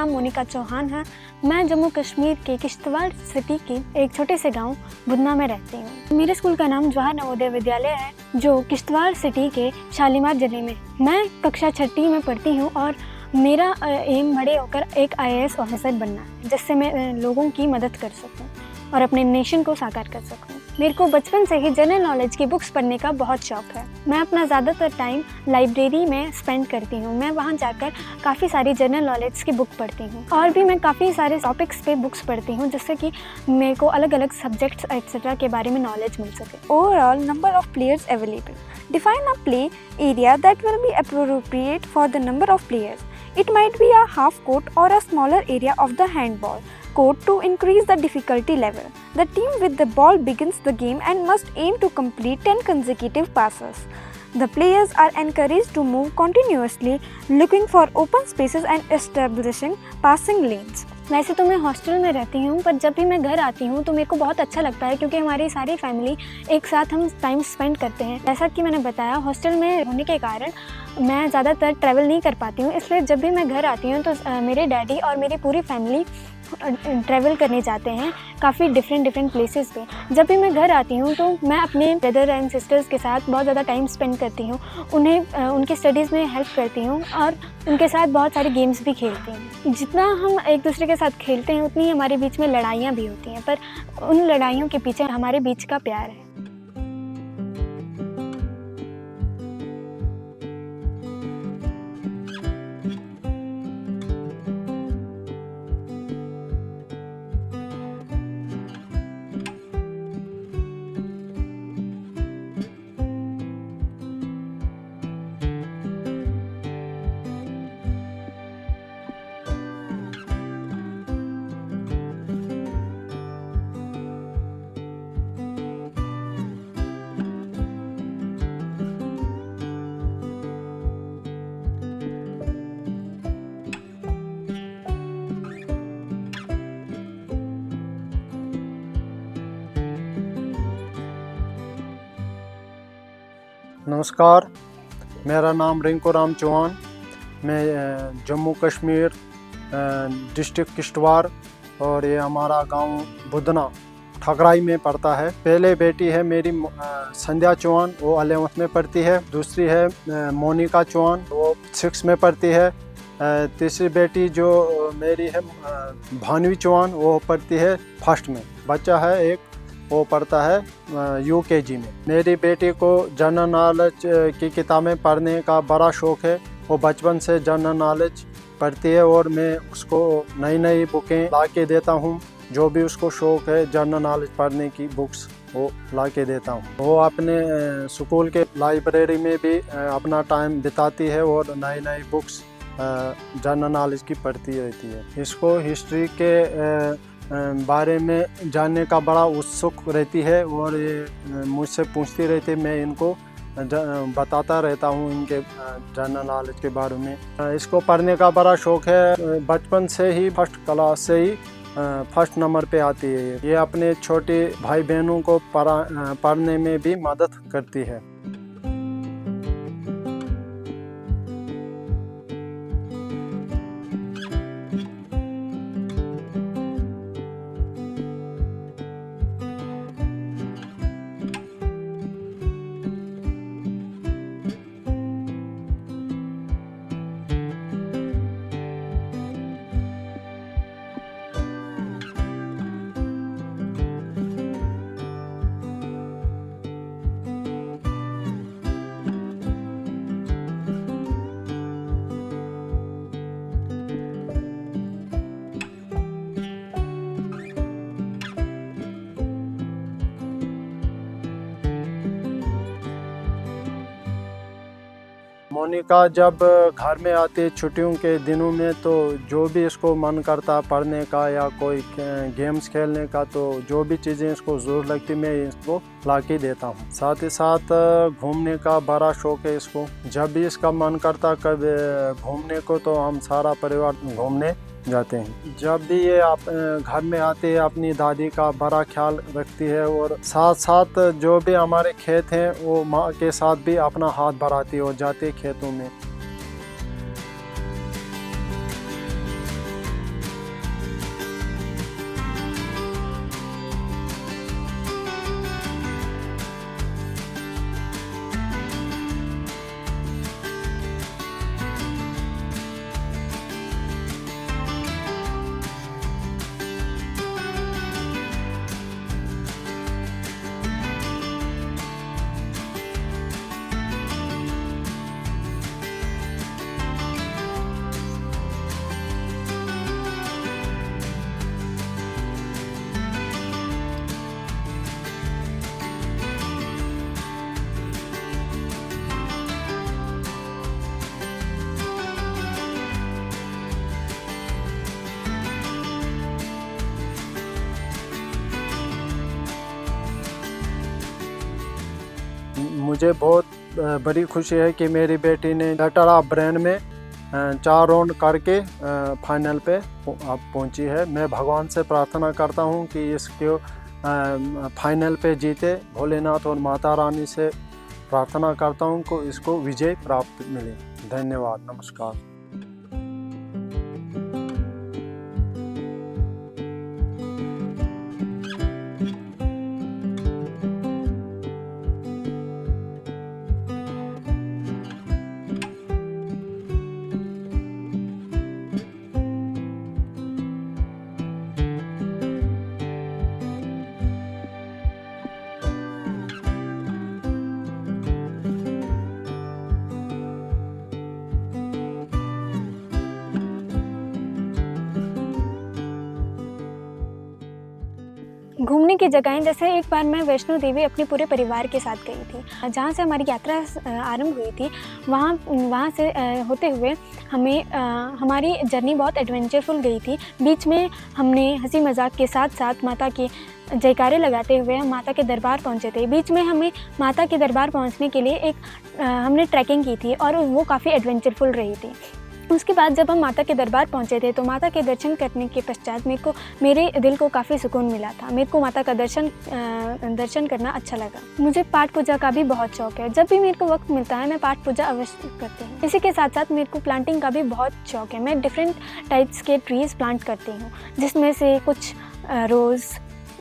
नाम मोनिका चौहान है। मैं जम्मू कश्मीर के किश्तवाड़ सिटी के एक छोटे से गांव बुदना में रहती हूँ। मेरे स्कूल का नाम जवाहर नवोदय विद्यालय है, जो किश्तवाड़ सिटी के शालीमार जिले में। मैं कक्षा 6ठी में पढ़ती हूँ और मेरा एम बड़े होकर एक IAS ऑफिसर बनना है, जिससे मैं लोगों की मदद कर सकूँ और अपने नेशन को साकार कर सकूँ। मेरे को बचपन से ही जनरल नॉलेज की बुक्स पढ़ने का बहुत शौक है। मैं अपना ज़्यादातर टाइम लाइब्रेरी में स्पेंड करती हूँ। मैं वहाँ जाकर काफ़ी सारी जनरल नॉलेज की बुक पढ़ती हूँ और भी मैं काफ़ी सारे टॉपिक्स पे बुक्स पढ़ती हूँ, जिससे कि मेरे को अलग अलग सब्जेक्ट्स एक्सेट्रा के बारे में नॉलेज मिल सके। Overall number of players available. Define a play area that will be appropriate for the number of players. It might be a half court or a smaller area of the handball court to increase the difficulty level. The team with the ball begins the game and must aim to complete 10 consecutive passes. The players are encouraged to move continuously, looking for open spaces and establishing passing lanes. वैसे तो मैं hostel में रहती हूँ, पर जब भी मैं घर आती हूँ तो मेरे को बहुत अच्छा लगता है, क्योंकि हमारी सारी फैमिली एक साथ हम टाइम स्पेंड करते हैं। जैसा कि मैंने बताया, हॉस्टल में होने के कारण मैं ज़्यादातर ट्रैवल नहीं कर पाती हूँ, इसलिए जब भी मैं घर आती हूँ तो मेरे डैडी और मेरी पूरी फैमिली ट्रैवल करने जाते हैं काफ़ी डिफरेंट प्लेसेस पे। जब भी मैं घर आती हूँ तो मैं अपने ब्रदर एंड सिस्टर्स के साथ बहुत ज़्यादा टाइम स्पेंड करती हूँ, उन्हें उनकी स्टडीज़ में हेल्प करती हूँ और उनके साथ बहुत सारे गेम्स भी खेलती हूँ। जितना हम एक दूसरे के साथ खेलते हैं, उतनी हमारे बीच में लड़ाइयाँ भी होती हैं, पर उन लड़ाइयों के पीछे हमारे बीच का प्यार है। नमस्कार, मेरा नाम रिंकू राम चौहान। मैं जम्मू कश्मीर डिस्ट्रिक्ट किश्तवाड़ और ये हमारा गांव बुदना ठकराई में पड़ता है। पहले बेटी है मेरी संध्या चौहान, वो 11th में पढ़ती है। दूसरी है मोनिका चौहान, वो 6 में पढ़ती है। तीसरी बेटी जो मेरी है भानवी चौहान, वो पढ़ती है 1st में। बच्चा है एक, वो पढ़ता है UKG में। मेरी बेटी को जनरल नॉलेज की किताबें पढ़ने का बड़ा शौक़ है। वो बचपन से जनरल नॉलेज पढ़ती है और मैं उसको नई नई बुकें ला के देता हूँ। जो भी उसको शौक़ है जनरल नॉलेज पढ़ने की बुक्स, वो ला के देता हूँ। वो अपने स्कूल के लाइब्रेरी में भी अपना टाइम बिताती है और नई नई बुक्स जनरल नॉलेज की पढ़ती रहती है। इसको हिस्ट्री के बारे में जानने का बड़ा उत्सुक रहती है और ये मुझसे पूछती रहती है। मैं इनको बताता रहता हूँ इनके जनरल नॉलेज के बारे में। इसको पढ़ने का बड़ा शौक़ है। बचपन से ही 1st क्लास से ही 1st नंबर पे आती है। ये अपने छोटे भाई बहनों को पढ़ने में भी मदद करती है। मोनिका जब घर में आती है छुट्टियों के दिनों में, तो जो भी इसको मन करता पढ़ने का या कोई गेम्स खेलने का, तो जो भी चीज़ें इसको ज़रूर लगती मैं इसको ला के देता हूँ। साथ ही साथ घूमने का बड़ा शौक़ है इसको। जब भी इसका मन करता कभी घूमने को, तो हम सारा परिवार घूमने जाते हैं। जब भी ये घर में आते हैं अपनी दादी का बड़ा ख्याल रखती है और साथ साथ जो भी हमारे खेत हैं वो माँ के साथ भी अपना हाथ बढ़ाती है और जाती है खेतों में। मुझे बहुत बड़ी खुशी है कि मेरी बेटी ने लेटर ऑफ ब्रेन में 4 राउंड करके फाइनल पे अब पहुंची है। मैं भगवान से प्रार्थना करता हूं कि इसको फाइनल पे जीते। भोलेनाथ और माता रानी से प्रार्थना करता हूं कि इसको विजय प्राप्त मिले। धन्यवाद, नमस्कार। घूमने की जगहें, जैसे एक बार मैं वैष्णो देवी अपने पूरे परिवार के साथ गई थी। जहाँ से हमारी यात्रा आरंभ हुई थी, वहाँ से होते हुए हमारी जर्नी बहुत एडवेंचरफुल गई थी। बीच में हमने हंसी मजाक के साथ साथ माता के जयकारे लगाते हुए हम माता के दरबार पहुँचे थे। बीच में हमें माता के दरबार पहुँचने के लिए हमने ट्रैकिंग की थी और वो काफ़ी एडवेंचरफुल रही थी। उसके बाद जब हम माता के दरबार पहुंचे थे तो माता के दर्शन करने के पश्चात मेरे दिल को काफ़ी सुकून मिला था। मेरे को माता का दर्शन करना अच्छा लगा। मुझे पाठ पूजा का भी बहुत शौक है। जब भी मेरे को वक्त मिलता है मैं पाठ पूजा अवश्य करती हूँ। इसी के साथ साथ मेरे को प्लांटिंग का भी बहुत शौक है। मैं डिफरेंट टाइप्स के ट्रीज़ प्लांट करती हूँ, जिसमें से कुछ रोज़,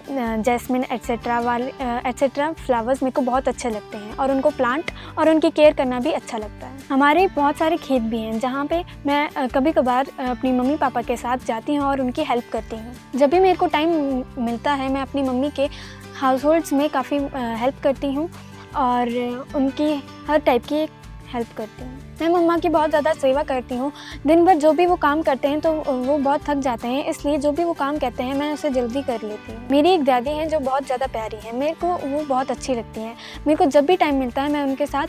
जैस्मिन एट्सेट्रा फ्लावर्स मेरे को बहुत अच्छे लगते हैं और उनको प्लांट और उनकी केयर करना भी अच्छा लगता है। हमारे बहुत सारे खेत भी हैं जहाँ पे मैं कभी कभार अपनी मम्मी पापा के साथ जाती हूँ और उनकी हेल्प करती हूँ। जब भी मेरे को टाइम मिलता है मैं अपनी मम्मी के हाउस में काफ़ी हेल्प करती हूँ और उनकी हर टाइप की हेल्प करती हूँ। मैं मम्मा की बहुत ज़्यादा सेवा करती हूँ। दिन भर जो भी वो काम करते हैं तो वो बहुत थक जाते हैं, इसलिए जो भी वो काम कहते हैं मैं उसे जल्दी कर लेती हूँ। मेरी एक दादी हैं जो बहुत ज़्यादा प्यारी है, मेरे को वो बहुत अच्छी लगती हैं। मेरे को जब भी टाइम मिलता है मैं उनके साथ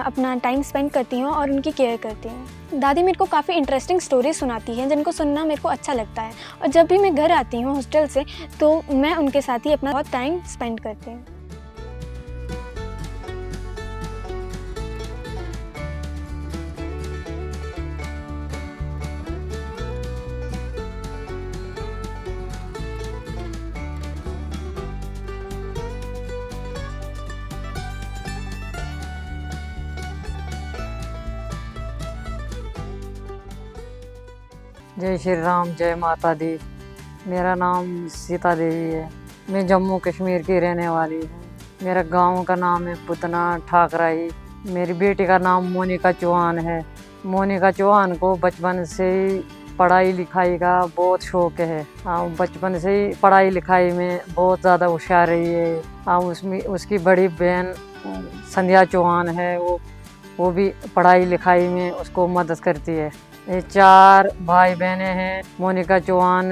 अपना टाइम स्पेंड करती हूँ और उनकी केयर करती हूँ। दादी मेरे को काफ़ी इंटरेस्टिंग स्टोरीज सुनाती हैं जिनको सुनना मेरे को अच्छा लगता है और जब भी मैं घर आती हूँ हॉस्टल से तो मैं उनके साथ ही अपना बहुत टाइम स्पेंड करती हूँ। जय श्री राम, जय माता दी। मेरा नाम सीता देवी है। मैं जम्मू कश्मीर की रहने वाली हूँ। मेरा गांव का नाम है पुतना ठाकराई। मेरी बेटी का नाम मोनिका चौहान है। मोनिका चौहान को बचपन से ही पढ़ाई लिखाई का बहुत शौक है। बचपन से ही पढ़ाई लिखाई में बहुत ज़्यादा होशियार रही है। उसमें उसकी बड़ी बहन संध्या चौहान है, वो भी पढ़ाई लिखाई में उसको मदद करती है। ये 4 भाई बहनें हैं, मोनिका चौहान,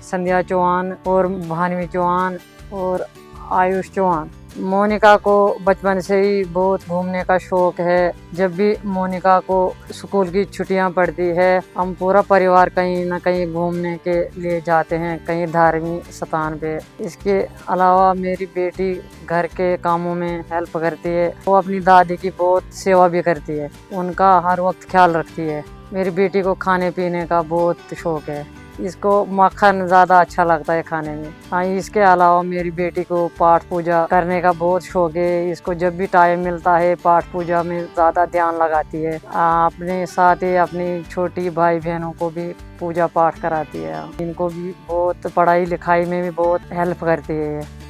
संध्या चौहान और भानवी चौहान और आयुष चौहान। मोनिका को बचपन से ही बहुत घूमने का शौक है। जब भी मोनिका को स्कूल की छुट्टियां पड़ती है हम पूरा परिवार कहीं ना कहीं घूमने के लिए जाते हैं, कहीं धार्मिक स्थान पे। इसके अलावा मेरी बेटी घर के कामों में हेल्प करती है। वो अपनी दादी की बहुत सेवा भी करती है, उनका हर वक्त ख्याल रखती है। मेरी बेटी को खाने पीने का बहुत शौक है। इसको मक्खन ज़्यादा अच्छा लगता है खाने में। हाँ, इसके अलावा मेरी बेटी को पाठ पूजा करने का बहुत शौक है। इसको जब भी टाइम मिलता है पाठ पूजा में ज़्यादा ध्यान लगाती है। अपने साथ ही अपनी छोटी भाई बहनों को भी पूजा पाठ कराती है। इनको भी बहुत पढ़ाई लिखाई में भी बहुत हेल्प करती है।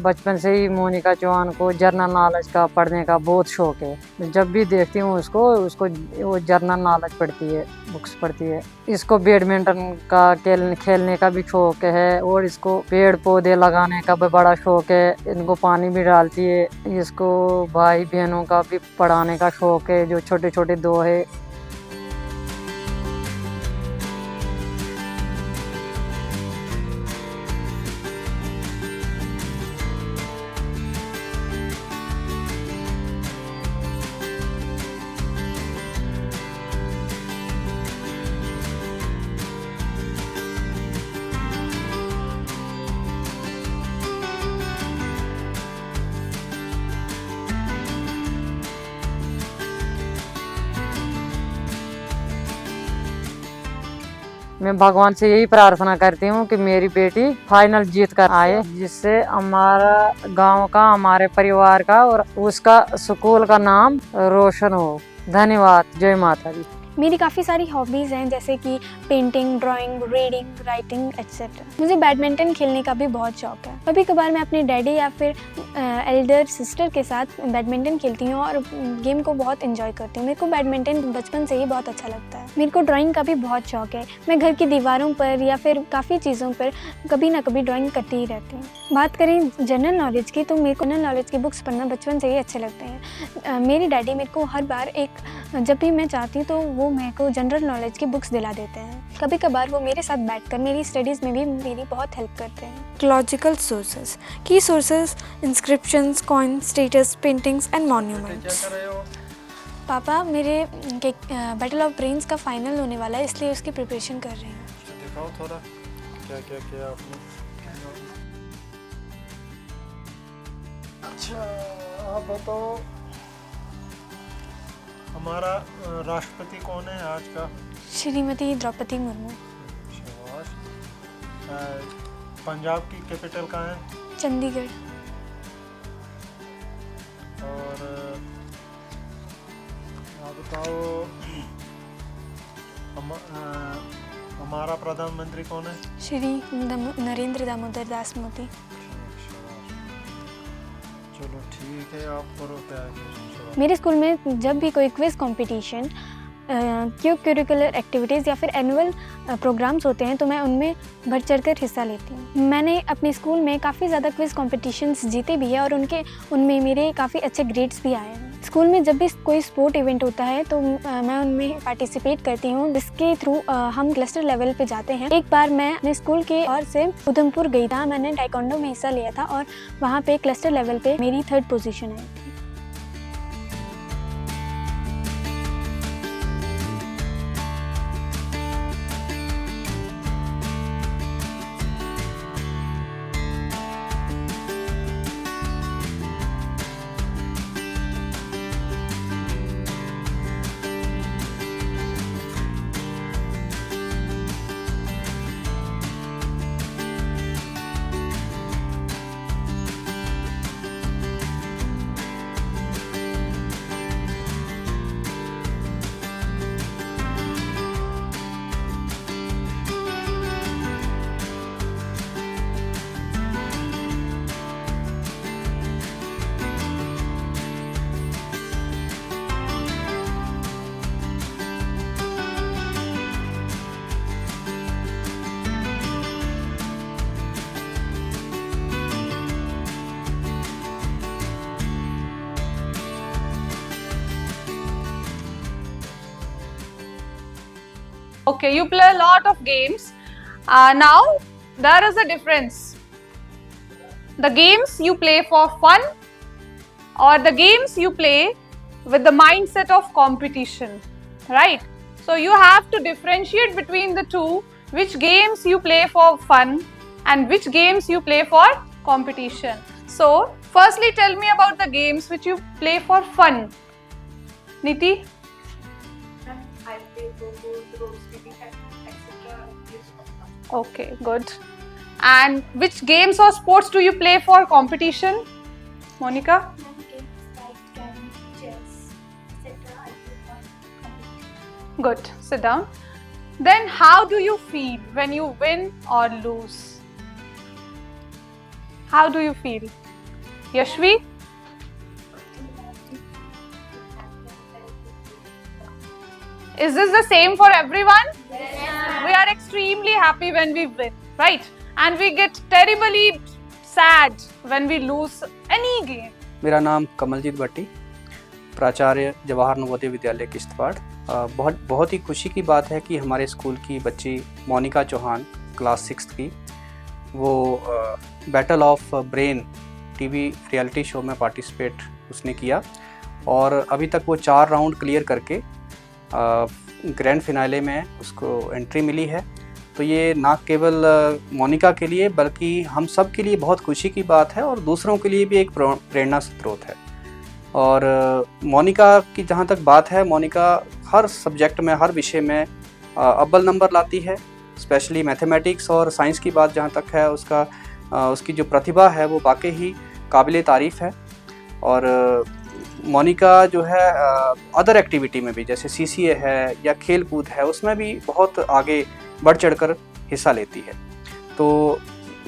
बचपन से ही मोनिका चौहान को जनरल नॉलेज का पढ़ने का बहुत शौक है। जब भी देखती हूँ उसको वो जनरल नॉलेज पढ़ती है, बुक्स पढ़ती है। इसको बैडमिंटन का खेलने का भी शौक है और इसको पेड़ पौधे लगाने का भी बड़ा शौक है। इनको पानी भी डालती है। इसको भाई बहनों का भी पढ़ाने का शौक है, जो छोटे छोटे दो है। मैं भगवान से यही प्रार्थना करती हूँ कि मेरी बेटी फाइनल जीत कर आए, जिससे हमारा गांव का, हमारे परिवार का और उसका स्कूल का नाम रोशन हो। धन्यवाद। जय माता दी। मेरी काफ़ी सारी हॉबीज़ हैं, जैसे कि painting, drawing, reading, writing etcetera. मुझे बैडमिंटन खेलने का भी बहुत शौक है। कभी कभार मैं अपने डैडी या फिर एल्डर सिस्टर के साथ बैडमिंटन खेलती हूँ और गेम को बहुत एंजॉय करती हूँ। मेरे को बैडमिंटन बचपन से ही बहुत अच्छा लगता है। मेरे को ड्राइंग का भी बहुत शौक है। मैं घर की दीवारों पर या फिर काफ़ी चीज़ों पर कभी ना कभी ड्राइंग करती ही रहती हूँ। बात करें जनरल नॉलेज की, तो मेरे को जनरल नॉलेज की बुक्स पढ़ना बचपन से ही अच्छे लगते हैं। मेरी डैडी मेरे को हर बार जब भी मैं चाहती हूँ तो वो मेरे को जनरल नॉलेज की बुक्स दिला देते हैं। कभी कभार वो मेरे साथ बैठकर मेरी स्टडीज़ में भी मेरी बहुत हेल्प करते हैं। Archaeological sources. Key sources: inscriptions, coins, statues, paintings and monuments. पापा मेरे बैटल ऑफ ब्रेन्स का फाइनल होने वाला है, इसलिए उसकी प्रिपरेशन कर रही हूँ। दिखाओ थोड़ा क्या क्या किया आपने। अच्छा, आप बताओ हमारा राष्ट्रपति कौन है आज का? श्रीमती द्रौपदी मुर्मू। शाबाश। पंजाब की कैपिटल कहाँ है? चंडीगढ़। और आप बताओ हमारा प्रधानमंत्री कौन है? श्री नरेंद्र दामोदर दास मोदी। चलो ठीक है, आप करो तैयारी। मेरे स्कूल में जब भी कोई क्विज़ कंपटीशन, करिकुलर एक्टिविटीज़ या फिर एनुअल प्रोग्राम्स होते हैं तो मैं उनमें बढ़ चढ़कर हिस्सा लेती हूँ। मैंने अपने स्कूल में काफ़ी ज़्यादा क्विज़ कॉम्पिटिशन्स जीते भी है और उनमें मेरे काफ़ी अच्छे ग्रेड्स भी आए हैं। स्कूल में जब भी कोई स्पोर्ट इवेंट होता है तो मैं उनमें पार्टिसिपेट करती हूँ, जिसके थ्रू हम क्लस्टर लेवल पे जाते हैं। एक बार मैं अपने स्कूल के ओर से उधमपुर गई था। मैंने टाइकोंडो में हिस्सा लिया था और वहाँ पे क्लस्टर लेवल पे मेरी 3rd पोजीशन आई थी। Okay, you play a lot of games. Now, there is a difference. The games you play for fun or the games you play with the mindset of competition, right? So, you have to differentiate between the two, which games you play for fun and which games you play for competition. So, firstly, tell me about the games which you play for fun. Niti? I play ropes, etc. Okay, good. And which games or sports do you play for competition? Monica? Good. Sit down. Then how do you feel when you win or lose? How do you feel? Yashvi? Is this the same for everyone? Yes. We are extremely happy when we win, right? And we get terribly sad when we lose any game. मेरा नाम कमलजीत भट्टी, प्राचार्य जवाहर नवोदय विद्यालय किश्तवाड़। बहुत ही खुशी की बात है कि हमारे स्कूल की बच्ची मोनिका चौहान क्लास 6 की वो battle of brain TV reality show में पार्टिसिपेट उसने किया और अभी तक वो 4 राउंड क्लियर करके ग्रैंड फिनाले में उसको एंट्री मिली है। तो ये ना केवल मोनिका के लिए बल्कि हम सब के लिए बहुत खुशी की बात है और दूसरों के लिए भी एक प्रेरणा स्रोत है। और मोनिका की जहाँ तक बात है, मोनिका हर सब्जेक्ट में, हर विषय में अव्वल नंबर लाती है। स्पेशली मैथमेटिक्स और साइंस की बात जहाँ तक है, उसकी जो प्रतिभा है वो वाकई ही काबिले तारीफ़ है। और मोनिका जो है अदर एक्टिविटी में भी, जैसे CCA है या खेल कूद है, उसमें भी बहुत आगे बढ़ चढ़कर हिस्सा लेती है। तो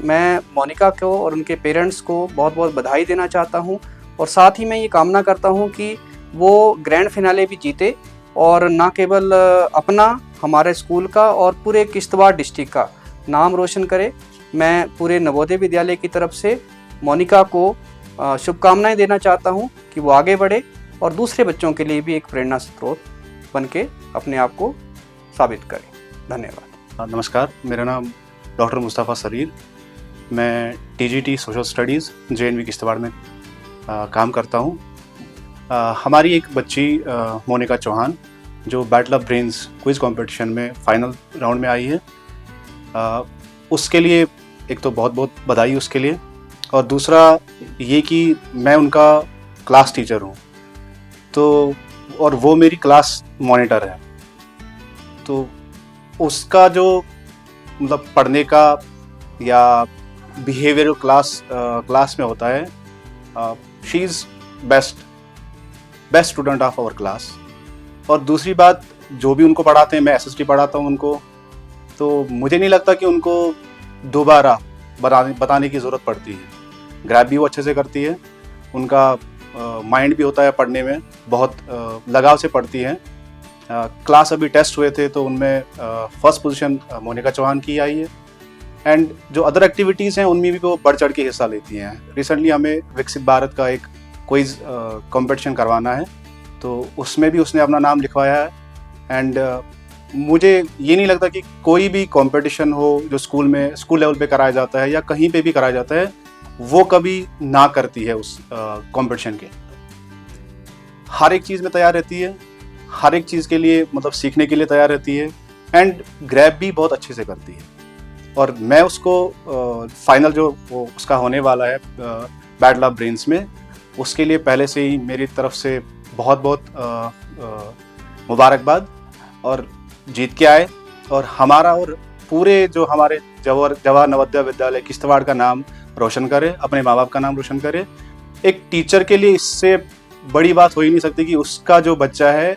मैं मोनिका को और उनके पेरेंट्स को बहुत बहुत बधाई देना चाहता हूं और साथ ही मैं ये कामना करता हूं कि वो ग्रैंड फिनाले भी जीते और ना केवल अपना, हमारे स्कूल का और पूरे किश्तवाड़ डिस्ट्रिक्ट का नाम रोशन करे। मैं पूरे नवोदय विद्यालय की तरफ से मोनिका को शुभकामनाएं देना चाहता हूं कि वो आगे बढ़े और दूसरे बच्चों के लिए भी एक प्रेरणा स्रोत बन के अपने आप को साबित करे। धन्यवाद। नमस्कार, मेरा नाम डॉक्टर मुस्तफ़ा सरीर, मैं TGT social studies JNV Kishtwar में काम करता हूँ। हमारी एक बच्ची मोनिका चौहान जो battle of brains quiz competition में फाइनल राउंड में आई है, उसके लिए एक तो बहुत बहुत बधाई उसके लिए, और दूसरा ये कि मैं उनका क्लास टीचर हूँ तो, और वो मेरी क्लास मॉनिटर है। तो उसका जो मतलब पढ़ने का या बिहेवियर क्लास में होता है, she is best student of our class. और दूसरी बात, जो भी उनको पढ़ाते हैं, मैं SST पढ़ाता हूँ उनको, तो मुझे नहीं लगता कि उनको दोबारा बताने की ज़रूरत पड़ती है। ग्रैब भी वो अच्छे से करती है, उनका माइंड भी होता है पढ़ने में, बहुत लगाव से पढ़ती है। क्लास अभी टेस्ट हुए थे तो उनमें फर्स्ट पोजीशन मोनिका चौहान की आई है। एंड जो अदर एक्टिविटीज़ हैं उनमें भी वो बढ़ चढ़ के हिस्सा लेती हैं। रिसेंटली हमें विकसित भारत का एक क्विज़ कंपटीशन करवाना है, तो उसमें भी उसने अपना नाम लिखवाया है। एंड मुझे ये नहीं लगता कि कोई भी कंपटीशन हो जो स्कूल लेवल पे कराया जाता है या कहीं पे भी कराया जाता है, वो कभी ना करती है उस कंपटीशन के। हर एक चीज़ में तैयार रहती है, हर एक चीज़ के लिए मतलब सीखने के लिए तैयार रहती है। एंड ग्रैब भी बहुत अच्छे से करती है। और मैं उसको फाइनल जो वो उसका होने वाला है बैटल ऑफ ब्रेन्स में, उसके लिए पहले से ही मेरी तरफ से बहुत बहुत मुबारकबाद, और जीत के आए और हमारा और पूरे जो हमारे जवाहर नवोदय विद्यालय किश्तवाड़ का नाम रोशन करे, अपने माँ बाप का नाम रोशन करे। एक टीचर के लिए इससे बड़ी बात हो ही नहीं सकती कि उसका जो बच्चा है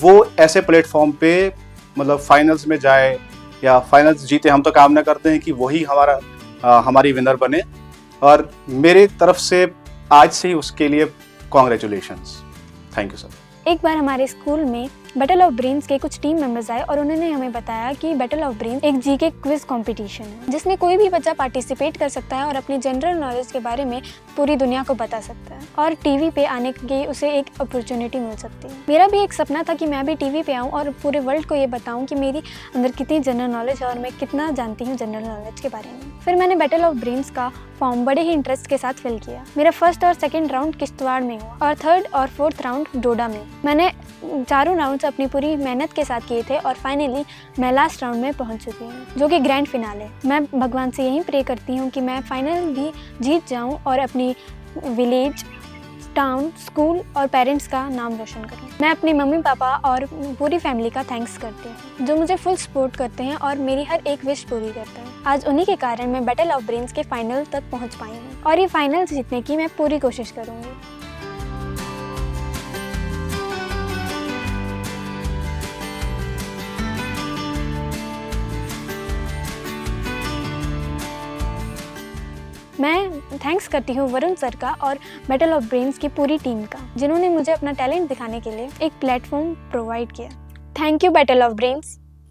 वो ऐसे प्लेटफॉर्म पे मतलब फाइनल्स में जाए या फाइनल्स जीते। हम तो कामना करते हैं कि वही हमारी विनर बने, और मेरे तरफ से आज से ही उसके लिए कॉन्ग्रेचुलेशंस। Thank you sir. एक बार हमारे स्कूल में बैटल ऑफ ब्रेन्स के कुछ टीम मेंबर्स आए और उन्होंने हमें बताया कि बैटल ऑफ ब्रेन्स एक GK क्विज कंपटीशन है जिसमें कोई भी बच्चा पार्टिसिपेट कर सकता है और अपनी जनरल नॉलेज के बारे में पूरी दुनिया को बता सकता है और टीवी पे आने की उसे एक अपॉर्चुनिटी मिल सकती है। मेरा भी एक सपना था कि मैं भी टीवी पे आऊँ और पूरे वर्ल्ड को ये बताऊँ कि मेरी अंदर कितनी जनरल नॉलेज है और मैं कितना जानती हूँ जनरल नॉलेज के बारे में। फिर मैंने बैटल ऑफ ब्रेन्स का फॉर्म बड़े ही इंटरेस्ट के साथ फिल किया। मेरा फर्स्ट और सेकंड राउंड किश्तवाड़ में हुआ और थर्ड और फोर्थ राउंड डोडा में। मैंने चारों राउंड्स अपनी पूरी मेहनत के साथ किए थे और फाइनली मैं लास्ट राउंड में पहुंच चुकी हूँ, जो कि ग्रैंड फिनाले। मैं भगवान से यही प्रे करती हूँ कि मैं फाइनल भी जीत जाऊँ और अपनी विलेज, टाउन, स्कूल और पेरेंट्स का नाम रोशन करूँ। मैं अपने मम्मी पापा और पूरी फैमिली का थैंक्स करती हूँ जो मुझे फुल सपोर्ट करते हैं और मेरी हर एक विश पूरी करते हैं। आज उन्हीं के कारण मैं बैटल ऑफ ब्रेन्स के फाइनल तक पहुँच पाई हूँ और ये फाइनल जीतने की मैं पूरी कोशिश करूँगी। मैं थैंक्स करती हूँ वरुण सर का और बैटल ऑफ ब्रेन्स की पूरी टीम का, जिन्होंने मुझे अपना टैलेंट दिखाने के लिए एक प्लेटफॉर्म प्रोवाइड किया। Thank you battle of brains.